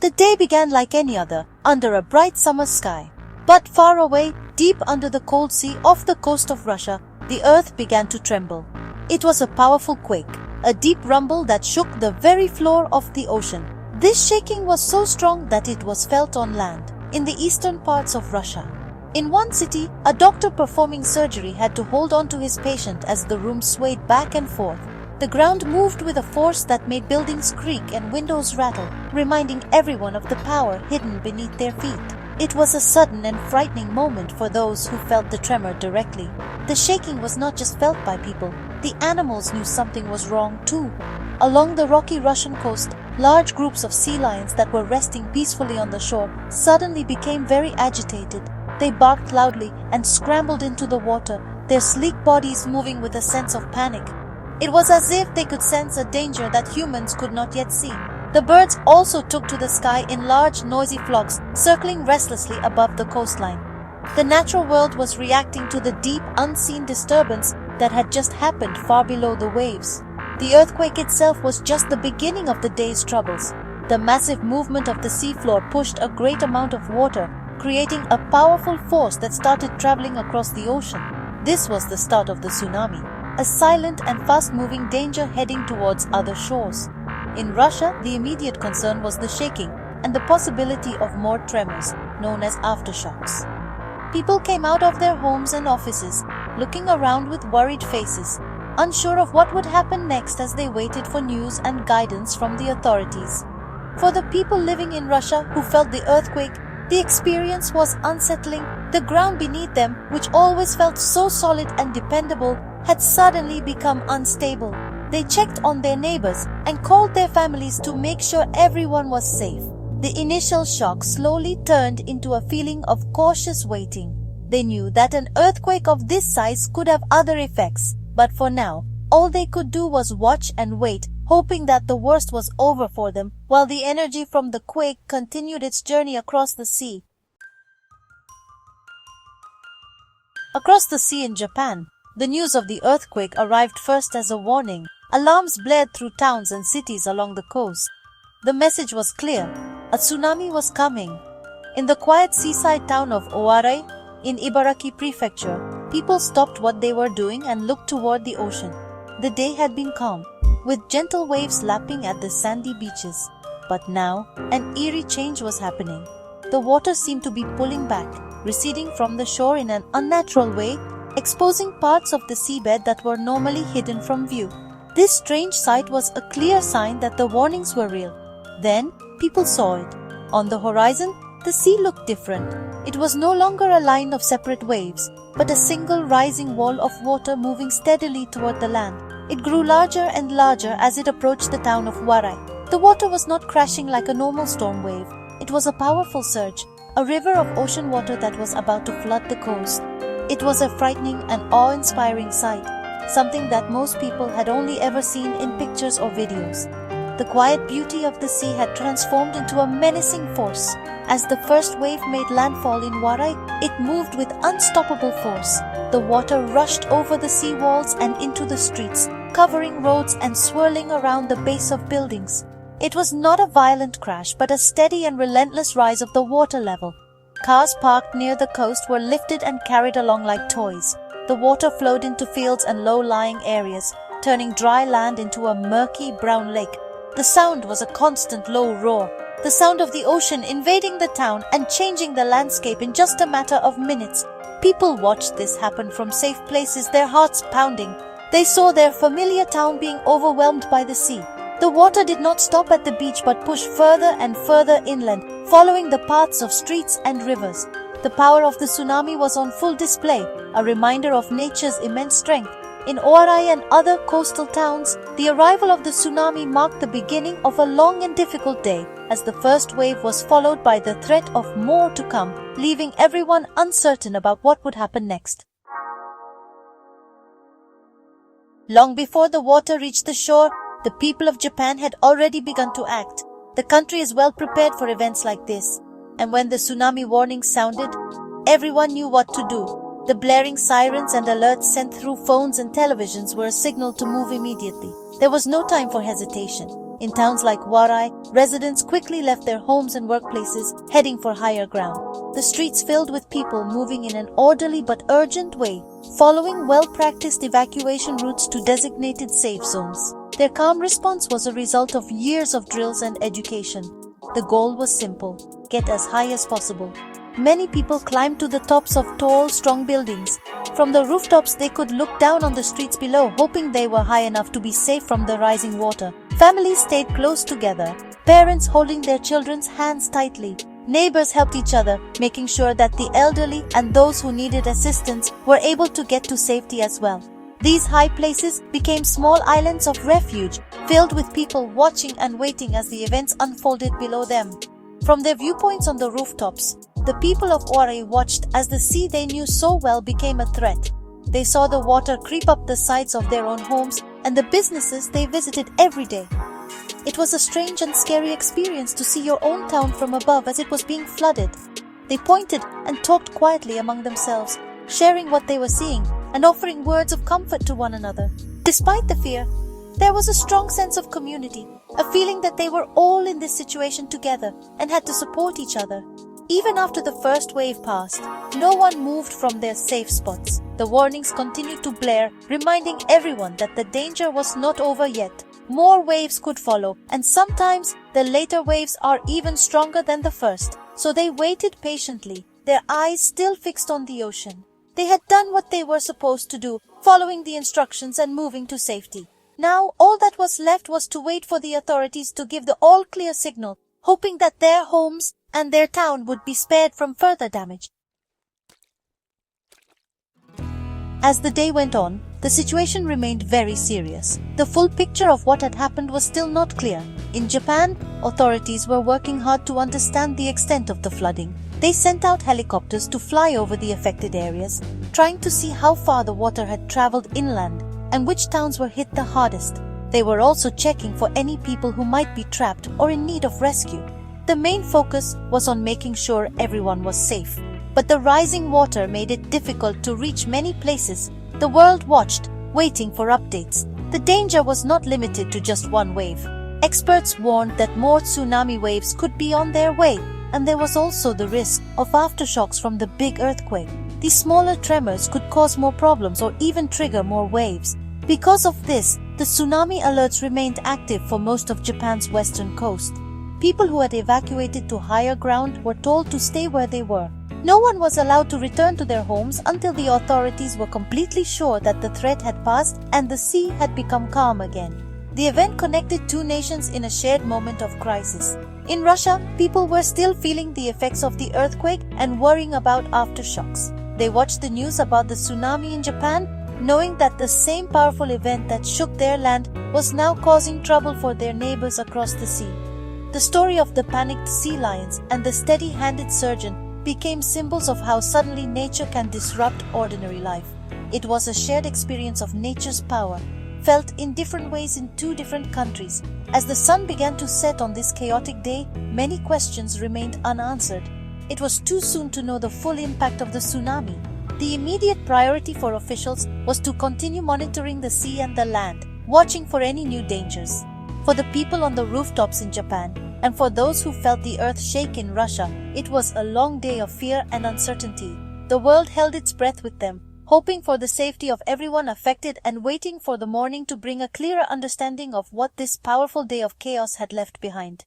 The day began like any other, under a bright summer sky. But far away, deep under the cold sea off the coast of Russia, the earth began to tremble. It was a powerful quake, a deep rumble that shook the very floor of the ocean. This shaking was so strong that it was felt on land, in the eastern parts of Russia. In one city, a doctor performing surgery had to hold on to his patient as the room swayed back and forth. The ground moved with a force that made buildings creak and windows rattle, reminding everyone of the power hidden beneath their feet. It was a sudden and frightening moment for those who felt the tremor directly. The shaking was not just felt by people, the animals knew something was wrong too. Along the rocky Russian coast, large groups of sea lions that were resting peacefully on the shore suddenly became very agitated. They barked loudly and scrambled into the water, their sleek bodies moving with a sense of panic. It was as if they could sense a danger that humans could not yet see. The birds also took to the sky in large, noisy flocks, circling restlessly above the coastline. The natural world was reacting to the deep, unseen disturbance that had just happened far below the waves. The earthquake itself was just the beginning of the day's troubles. The massive movement of the seafloor pushed a great amount of water, creating a powerful force that started traveling across the ocean. This was the start of the tsunami, a silent and fast-moving danger heading towards other shores. In Russia, the immediate concern was the shaking and the possibility of more tremors, known as aftershocks. People came out of their homes and offices, looking around with worried faces, unsure of what would happen next as they waited for news and guidance from the authorities. For the people living in Russia who felt the earthquake, the experience was unsettling. The ground beneath them, which always felt so solid and dependable, had suddenly become unstable. They checked on their neighbors and called their families to make sure everyone was safe. The initial shock slowly turned into a feeling of cautious waiting. They knew that an earthquake of this size could have other effects, but for now, all they could do was watch and wait, hoping that the worst was over for them, while the energy from the quake continued its journey across the sea. Across the sea in Japan, the news of the earthquake arrived first as a warning. Alarms blared through towns and cities along the coast. The message was clear: a tsunami was coming. In the quiet seaside town of Owarai, in Ibaraki Prefecture, people stopped what they were doing and looked toward the ocean. The day had been calm, with gentle waves lapping at the sandy beaches. But now, an eerie change was happening. The water seemed to be pulling back, receding from the shore in an unnatural way, exposing parts of the seabed that were normally hidden from view. This strange sight was a clear sign that the warnings were real. Then, people saw it. On the horizon, the sea looked different. It was no longer a line of separate waves, but a single rising wall of water moving steadily toward the land. It grew larger and larger as it approached the town of Warai. The water was not crashing like a normal storm wave. It was a powerful surge, a river of ocean water that was about to flood the coast. It was a frightening and awe-inspiring sight, something that most people had only ever seen in pictures or videos. The quiet beauty of the sea had transformed into a menacing force. As the first wave made landfall in Warai, it moved with unstoppable force. The water rushed over the sea walls and into the streets, covering roads and swirling around the base of buildings. It was not a violent crash, but a steady and relentless rise of the water level. Cars parked near the coast were lifted and carried along like toys. The water flowed into fields and low-lying areas, turning dry land into a murky brown lake. The sound was a constant low roar, the sound of the ocean invading the town and changing the landscape in just a matter of minutes. People watched this happen from safe places, their hearts pounding. They saw their familiar town being overwhelmed by the sea. The water did not stop at the beach but pushed further and further inland, following the paths of streets and rivers. The power of the tsunami was on full display, a reminder of nature's immense strength. In Owarai and other coastal towns, the arrival of the tsunami marked the beginning of a long and difficult day, as the first wave was followed by the threat of more to come, leaving everyone uncertain about what would happen next. Long before the water reached the shore, the people of Japan had already begun to act. The country is well prepared for events like this, and when the tsunami warning sounded, everyone knew what to do. The blaring sirens and alerts sent through phones and televisions were a signal to move immediately. There was no time for hesitation. In towns like Warai, residents quickly left their homes and workplaces, heading for higher ground. The streets filled with people moving in an orderly but urgent way, following well-practiced evacuation routes to designated safe zones. Their calm response was a result of years of drills and education. The goal was simple: get as high as possible. Many people climbed to the tops of tall, strong buildings. From the rooftops, they could look down on the streets below, hoping they were high enough to be safe from the rising water. Families stayed close together, parents holding their children's hands tightly. Neighbors helped each other, making sure that the elderly and those who needed assistance were able to get to safety as well. These high places became small islands of refuge, filled with people watching and waiting as the events unfolded below them. From their viewpoints on the rooftops, the people of Warai watched as the sea they knew so well became a threat. They saw the water creep up the sides of their own homes and the businesses they visited every day. It was a strange and scary experience to see your own town from above as it was being flooded. They pointed and talked quietly among themselves, sharing what they were seeing and offering words of comfort to one another. Despite the fear, there was a strong sense of community, a feeling that they were all in this situation together and had to support each other. Even after the first wave passed, no one moved from their safe spots. The warnings continued to blare, reminding everyone that the danger was not over yet. More waves could follow, and sometimes the later waves are even stronger than the first. So they waited patiently, their eyes still fixed on the ocean. They had done what they were supposed to do, following the instructions and moving to safety. Now, all that was left was to wait for the authorities to give the all-clear signal, hoping that their homes and their town would be spared from further damage. As the day went on, the situation remained very serious. The full picture of what had happened was still not clear. In Japan, authorities were working hard to understand the extent of the flooding. They sent out helicopters to fly over the affected areas, trying to see how far the water had traveled inland and which towns were hit the hardest. They were also checking for any people who might be trapped or in need of rescue. The main focus was on making sure everyone was safe. But the rising water made it difficult to reach many places. The world watched, waiting for updates. The danger was not limited to just one wave. Experts warned that more tsunami waves could be on their way, and there was also the risk of aftershocks from the big earthquake. These smaller tremors could cause more problems or even trigger more waves. Because of this, the tsunami alerts remained active for most of Japan's western coast. People who had evacuated to higher ground were told to stay where they were. No one was allowed to return to their homes until the authorities were completely sure that the threat had passed and the sea had become calm again. The event connected two nations in a shared moment of crisis. In Russia, people were still feeling the effects of the earthquake and worrying about aftershocks. They watched the news about the tsunami in Japan, knowing that the same powerful event that shook their land was now causing trouble for their neighbors across the sea. The story of the panicked sea lions and the steady-handed surgeon became symbols of how suddenly nature can disrupt ordinary life. It was a shared experience of nature's power, felt in different ways in two different countries. As the sun began to set on this chaotic day, many questions remained unanswered. It was too soon to know the full impact of the tsunami. The immediate priority for officials was to continue monitoring the sea and the land, watching for any new dangers. For the people on the rooftops in Japan, and for those who felt the earth shake in Russia, it was a long day of fear and uncertainty. The world held its breath with them, hoping for the safety of everyone affected and waiting for the morning to bring a clearer understanding of what this powerful day of chaos had left behind.